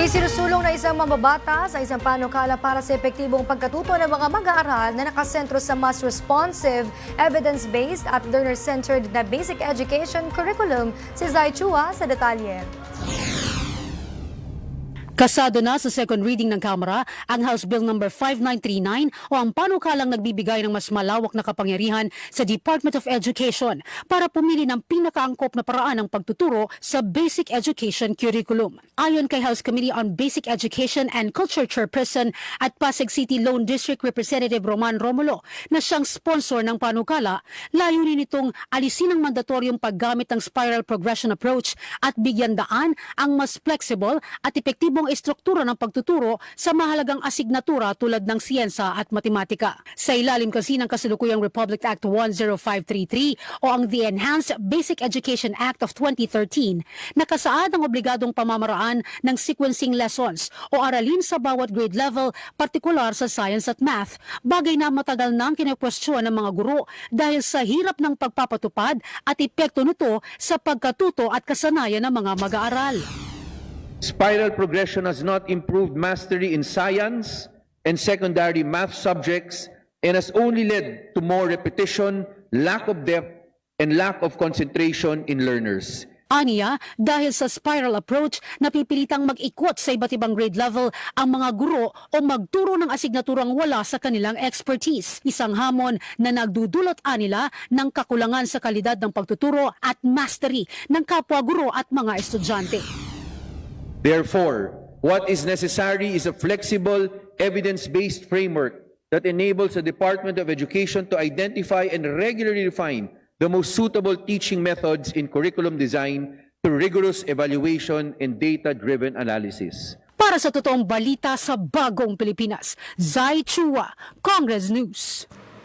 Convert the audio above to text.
Isinusulong na isang mambabata sa isang panukala para sa epektibong pagkatuto ng mga mag-aaral na nakasentro sa mas responsive, evidence-based at learner-centered na basic education curriculum. Si Zai Chua sa detalye. Kasado na sa second reading ng Kamara ang House Bill No. 5939 o ang panukalang nagbibigay ng mas malawak na kapangyarihan sa Department of Education para pumili ng pinakaangkop na paraan ng pagtuturo sa basic education curriculum. Ayon kay House Committee on Basic Education and Culture Chairperson at Pasig City Lone District Representative Roman Romulo na siyang sponsor ng panukala, layunin nitong alisin ang mandatoryong paggamit ng spiral progression approach at bigyan daan ang mas flexible at epektibong estruktura ng pagtuturo sa mahalagang asignatura tulad ng siyensa at matematika. Sa ilalim kasi ng kasalukuyang Republic Act 10533 o ang The Enhanced Basic Education Act of 2013, nakasaad ang obligadong pamamaraan ng sequencing lessons o aralin sa bawat grade level, partikular sa science at math, bagay na matagal nang kinekwestiyon ng mga guro dahil sa hirap ng pagpapatupad at epekto nito sa pagkatuto at kasanayan ng mga mag-aaral. Spiral progression has not improved mastery in science and secondary math subjects and has only led to more repetition, lack of depth, and lack of concentration in learners. Aniya, dahil sa spiral approach, napipilitang mag-ikot sa iba't ibang grade level ang mga guro o magturo ng asignaturang wala sa kanilang expertise. Isang hamon na nagdudulot anila ng kakulangan sa kalidad ng pagtuturo at mastery ng kapwa guro at mga estudyante. Therefore, what is necessary is a flexible, evidence-based framework that enables the Department of Education to identify and regularly refine the most suitable teaching methods in curriculum design through rigorous evaluation and data-driven analysis. Para sa totoong balita sa bagong Pilipinas, Zai Chua, Congress News.